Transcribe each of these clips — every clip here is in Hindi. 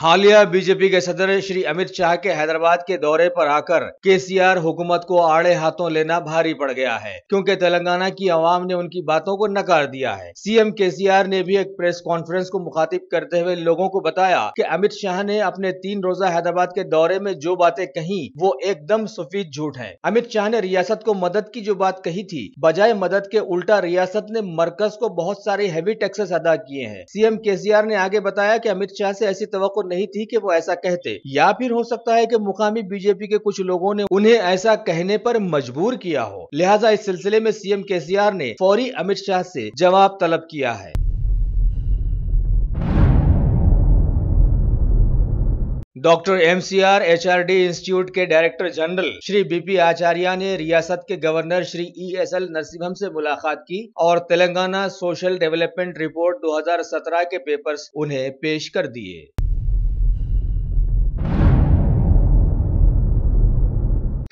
हालिया बीजेपी के सदर श्री अमित शाह के हैदराबाद के दौरे पर आकर केसीआर हुकूमत को आड़े हाथों लेना भारी पड़ गया है, क्योंकि तेलंगाना की आवाम ने उनकी बातों को नकार दिया है। सीएम केसीआर ने भी एक प्रेस कॉन्फ्रेंस को मुखातिब करते हुए लोगों को बताया कि अमित शाह ने अपने 3 रोजा हैदराबाद के दौरे में जो बातें कही वो एकदम सफेद झूठ है। अमित शाह ने रियासत को मदद की जो बात कही थी, बजाय मदद के उल्टा रियासत ने मरकज को बहुत सारे हैवी टैक्सेस अदा किए हैं। सीएम केसीआर ने आगे बताया कि अमित शाह से ऐसी तवक्को नहीं थी कि वो ऐसा कहते, या फिर हो सकता है कि मुकामी बीजेपी के कुछ लोगों ने उन्हें ऐसा कहने पर मजबूर किया हो। लिहाजा इस सिलसिले में सीएम केसीआर ने फौरी अमित शाह से जवाब तलब किया है। डॉक्टर एमसीआर एचआरडी इंस्टीट्यूट के डायरेक्टर जनरल श्री बीपी आचार्य ने रियासत के गवर्नर श्री ईएसएल नरसिम्हम से मुलाकात की और तेलंगाना सोशल डेवलपमेंट रिपोर्ट 2017 के पेपर्स उन्हें पेश कर दिए।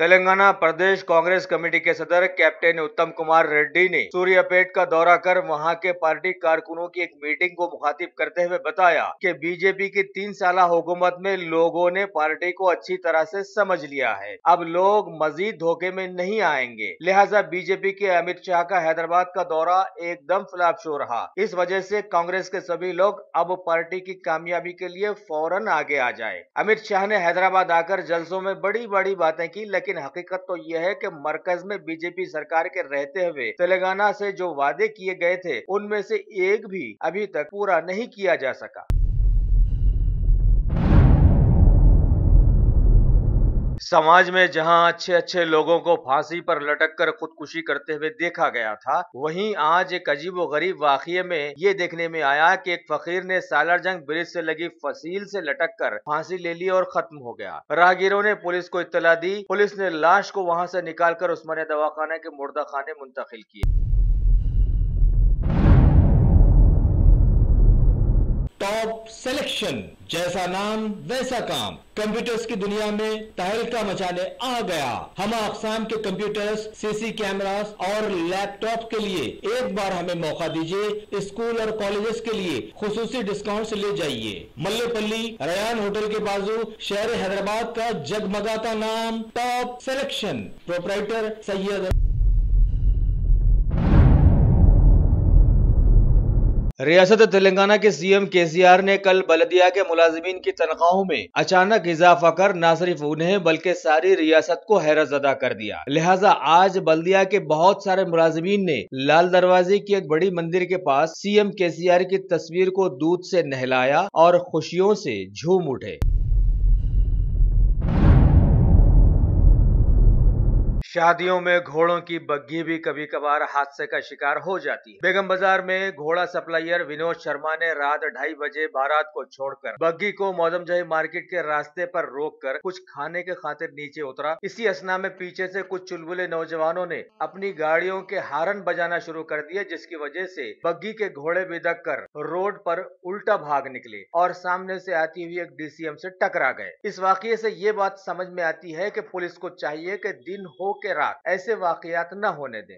तेलंगाना प्रदेश कांग्रेस कमेटी के सदर कैप्टन उत्तम कुमार रेड्डी ने सूर्यापेट का दौरा कर वहां के पार्टी कारकुनों की एक मीटिंग को मुखातिब करते हुए बताया कि बीजेपी की 3 साला हुकूमत में लोगों ने पार्टी को अच्छी तरह से समझ लिया है। अब लोग मजीद धोखे में नहीं आएंगे, लिहाजा बीजेपी के अमित शाह का हैदराबाद का दौरा एकदम फ्लॉप शो रहा। इस वजह से कांग्रेस के सभी लोग अब पार्टी की कामयाबी के लिए फौरन आगे आ जाए। अमित शाह ने हैदराबाद आकर जलसों में बड़ी बड़ी बातें की, लेकिन हकीकत तो यह है कि मरकज में बीजेपी सरकार के रहते हुए तेलंगाना से जो वादे किए गए थे उनमें से एक भी अभी तक पूरा नहीं किया जा सका। समाज में जहां अच्छे अच्छे लोगों को फांसी पर लटक कर खुदकुशी करते हुए देखा गया था, वहीं आज एक अजीबोगरीब वाकये में ये देखने में आया कि एक फकीर ने सालारजंग ब्रिज से लगी फसील से लटक कर फांसी ले ली और खत्म हो गया। राहगीरों ने पुलिस को इत्तला दी। पुलिस ने लाश को वहां से निकालकर उस्मानिया दवाखाने के मुर्दा खाने मुंतकिल किया। टॉप सिलेक्शन, जैसा नाम वैसा काम, कंप्यूटर्स की दुनिया में तहलका मचाने आ गया। हम अक़साम के कंप्यूटर्स, सीसी कैमरास और लैपटॉप के लिए एक बार हमें मौका दीजिए। स्कूल और कॉलेजेस के लिए खुसूसी डिस्काउंट से ले जाइए। मल्लेपल्ली रयान होटल के बाजू शहर हैदराबाद का जगमगाता नाम टॉप सिलेक्शन। प्रोप्राइटर सैयद। रियासत तेलंगाना के सीएम केसीआर ने कल बल्दिया के मुलाजिमीन की तनख्वाहों में अचानक इजाफा कर न सिर्फ उन्हें बल्कि सारी रियासत को हैरतज़दा कर दिया। लिहाजा आज बल्दिया के बहुत सारे मुलाजिमीन ने लाल दरवाजे की एक बड़ी मंदिर के पास सीएम केसीआर की तस्वीर को दूध से नहलाया और खुशियों से झूम उठे। शादियों में घोड़ों की बग्घी भी कभी कभार हादसे का शिकार हो जाती है। बेगम बाजार में घोड़ा सप्लायर विनोद शर्मा ने रात 2:30 बजे बारात को छोड़कर बग्घी को मौजमजही मार्केट के रास्ते पर रोककर कुछ खाने के खातिर नीचे उतरा। इसी असना में पीछे से कुछ चुलबुले नौजवानों ने अपनी गाड़ियों के हारन बजाना शुरू कर दिए, जिसकी वजह से बग्घी के घोड़े बिदक कर रोड पर उल्टा भाग निकले और सामने से आती हुई एक डीसीएम से टकरा गए। इस वाकये से ये बात समझ में आती है कि पुलिस को चाहिए कि दिन हो के रात ऐसे वाकयात न होने दें।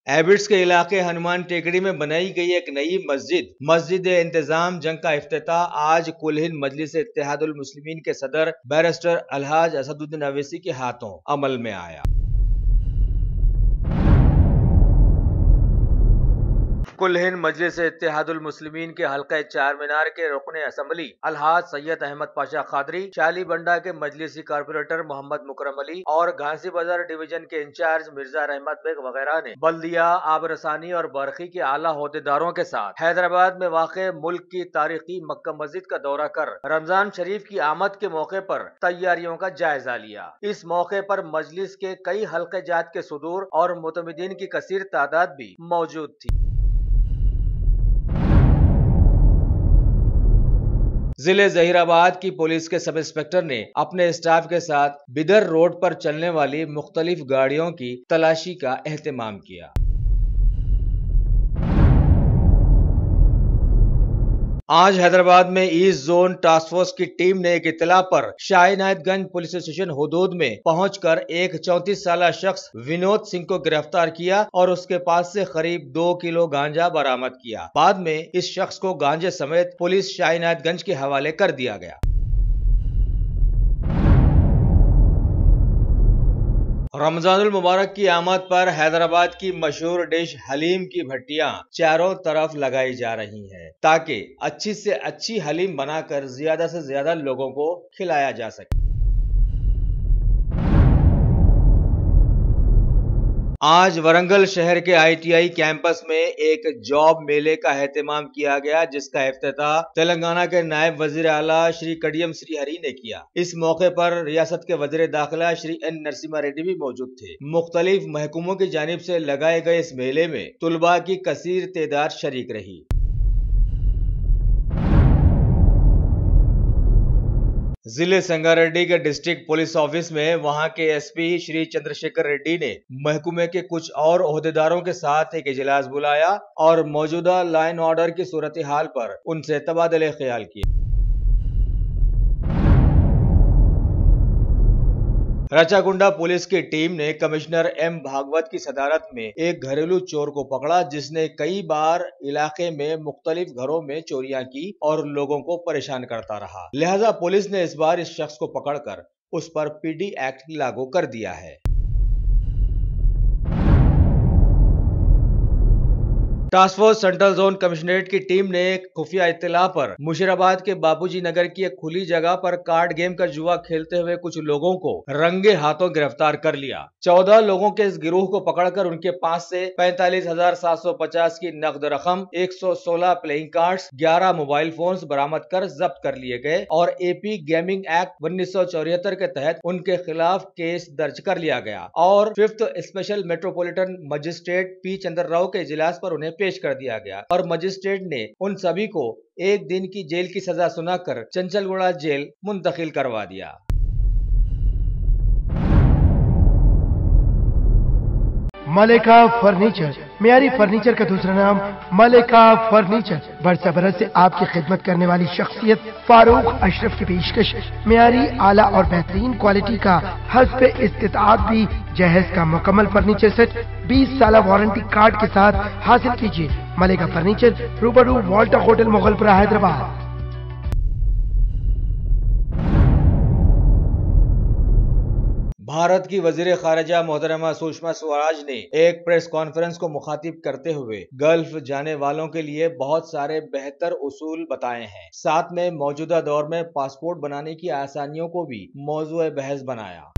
एबिट्स के इलाके हनुमान टेकड़ी में बनाई गई एक नई मस्जिद इंतजाम जंग का इफ्तिताह आज कुल हिंद मजलिस इत्तेहादुल मुस्लिमीन के सदर बैरिस्टर अलहाज असदुद्दीन अवैसी के हाथों अमल में आया। कुल हिंद मजलिस इत्तेहादुल मुस्लिमीन के हल्का 4 मीनार के रुकने असम्बली अलहाज सैयद अहमद पाशा खादरी, चाली बंडा के मजलिसी कारपोरेटर मोहम्मद मुकरम अली और घासी बाजार डिवीजन के इंचार्ज मिर्जा रहमत बेग वगैरह ने बल्दिया, आबरसानी और बरखी के आला ओहदेदारों के साथ हैदराबाद में वाक़े मुल्क की तारीखी मक्का मस्जिद का दौरा कर रमजान शरीफ की आमद के मौके पर तैयारियों का जायजा लिया। इस मौके पर मजलिस के कई हल्के जात के सुदूर और मुतमिदीन की कसीर तादाद भी मौजूद थी। जिले जहीराबाद की पुलिस के सब इंस्पेक्टर ने अपने स्टाफ के साथ बिदर रोड पर चलने वाली मुख्तलिफ गाड़ियों की तलाशी का एहतमाम किया। आज हैदराबाद में ईस्ट जोन टास्क फोर्स की टीम ने एक इत्तला पर शाह इनायतगंज पुलिस स्टेशन हुदूद में पहुंचकर एक 34 साल शख्स विनोद सिंह को गिरफ्तार किया और उसके पास से करीब 2 किलो गांजा बरामद किया। बाद में इस शख्स को गांजे समेत पुलिस शाह इनायतगंज के हवाले कर दिया गया। रमजानुल मुबारक की आमद पर हैदराबाद की मशहूर डिश हलीम की भट्टियां चारों तरफ लगाई जा रही हैं ताकि अच्छी से अच्छी हलीम बनाकर ज्यादा से ज्यादा लोगों को खिलाया जा सके। आज वरंगल शहर के ITI कैंपस में एक जॉब मेले का एहतमाम किया गया, जिसका इफ्तिताह तेलंगाना के नायब वजीर आला श्री कडियम श्रीहरि ने किया। इस मौके पर रियासत के वजीर दाखिला श्री N नरसिम्हा रेड्डी भी मौजूद थे। मुख्तलिफ महकूमों की जानिब से लगाए गए इस मेले में तुलबा की कसीर तादाद शरीक रही। जिले संगारेड्डी के डिस्ट्रिक्ट पुलिस ऑफिस में वहां के SP श्री चंद्रशेखर रेड्डी ने महकमे के कुछ और ओहदेदारों के साथ एक इजलास बुलाया और मौजूदा लाइन ऑर्डर की सूरत हाल पर उनसे तबादले ख्याल किए। रचागुंडा पुलिस की टीम ने कमिश्नर M भागवत की सदारत में एक घरेलू चोर को पकड़ा, जिसने कई बार इलाके में मुख्तलिफ घरों में चोरियां की और लोगों को परेशान करता रहा। लिहाजा पुलिस ने इस बार इस शख्स को पकड़कर उस पर PD एक्ट लागू कर दिया है। Task force central zone commissionerate की टीम ने एक खुफिया इत्तला पर मुशीराबाद के बापूजी नगर की एक खुली जगह पर कार्ड गेम का जुआ खेलते हुए कुछ लोगों को रंगे हाथों गिरफ्तार कर लिया। 14 लोगों के इस गिरोह को पकड़कर उनके पास से 45,750 की नकद रकम, 116 प्लेइंग कार्ड्स, 11 मोबाइल फोन्स बरामद कर जब्त कर लिए गए और AP गेमिंग एक्ट 1974 के तहत उनके खिलाफ केस दर्ज कर लिया गया और 5th special metropolitan magistrate P चंद्र राव के इजलास पर उन्हें पेश कर दिया गया और मजिस्ट्रेट ने उन सभी को 1 दिन की जेल की सजा सुनाकर चंचलगुड़ा जेल मुंतकिल करवा दिया। मलिका फर्नीचर, मियारी फर्नीचर का दूसरा नाम मलिका फर्नीचर, बरसा बरस से आपकी खिदमत करने वाली शख्सियत फारूक अशरफ की पेशकश मियारी आला और बेहतरीन क्वालिटी का हस्ब इस्तिताअत भी जहेज का मुकम्मल फर्नीचर सेट 20 साल वारंटी कार्ड के साथ हासिल कीजिए। मलिका फर्नीचर, रूबरू वॉल्टर होटल मुगलपुरा, हैदराबाद। भारत की वजीर खारजा मोहतरमा सुषमा स्वराज ने एक प्रेस कॉन्फ्रेंस को मुखातिब करते हुए गल्फ जाने वालों के लिए बहुत सारे बेहतर उसूल बताए हैं। साथ में मौजूदा दौर में पासपोर्ट बनाने की आसानियों को भी मौजूए बहस बनाया।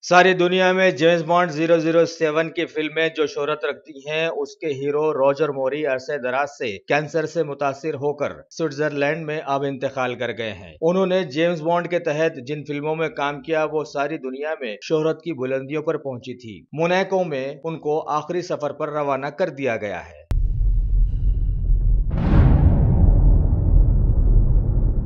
सारी दुनिया में जेम्स बॉन्ड 007 की फिल्में जो शोहरत रखती हैं, उसके हीरो रॉजर मोरी अरसे दराज से कैंसर से मुतासिर होकर स्विट्जरलैंड में अब इंतकाल कर गए हैं। उन्होंने जेम्स बॉन्ड के तहत जिन फिल्मों में काम किया वो सारी दुनिया में शोहरत की बुलंदियों पर पहुंची थी। मोनाको में उनको आखिरी सफर पर रवाना कर दिया गया है।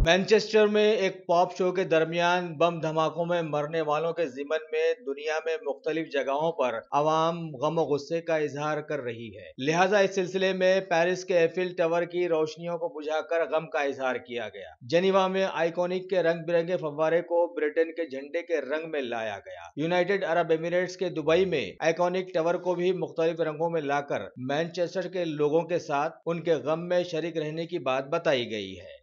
मैनचेस्टर में एक पॉप शो के दरमियान बम धमाकों में मरने वालों के जिमन में दुनिया में मुख्तलिफ जगहों पर अवाम गम गुस्से का इजहार कर रही है। लिहाजा इस सिलसिले में पेरिस के एफिल टावर की रोशनियों को बुझाकर गम का इजहार किया गया। जेनीवा में आइकॉनिक के रंग बिरंगे फव्वारे को ब्रिटेन के झंडे के रंग में लाया गया। यूनाइटेड अरब एमिरेट्स के दुबई में आइकॉनिक टावर को भी मुख्तलिफ रंगों में लाकर मैनचेस्टर के लोगों के साथ उनके गम में शरीक रहने की बात बताई गई है।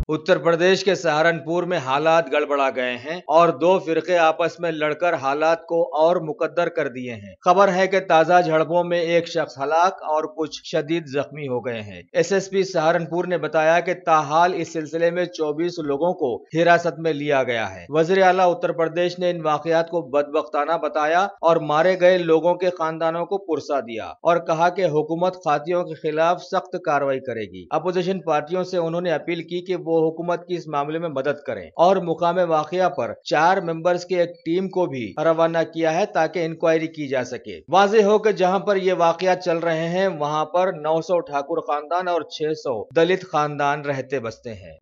उत्तर प्रदेश के सहारनपुर में हालात गड़बड़ा गए हैं और 2 फिरके आपस में लड़कर हालात को और मुकद्दर कर दिए हैं। खबर है कि ताजा झड़पों में एक शख्स हलाक और कुछ शदीद जख्मी हो गए हैं। SSP सहारनपुर ने बताया कि ताहाल इस सिलसिले में 24 लोगों को हिरासत में लिया गया है। वज़ीर आला उत्तर प्रदेश ने इन वाकयात को बदबख्ताना बताया और मारे गए लोगों के खानदानों को पुरसा दिया और कहा कि हुकूमत खातियों के खिलाफ सख्त कार्रवाई करेगी। अपोजिशन पार्टियों से उन्होंने अपील की कि वो हुकूमत की इस मामले में मदद करें और मुकामे वाकया पर 4 मेंबर्स की एक टीम को भी रवाना किया है ताकि इंक्वायरी की जा सके। वाज़ेह हो कि जहां पर ये वाकया चल रहे हैं वहां पर 900 ठाकुर खानदान और 600 दलित खानदान रहते बसते हैं।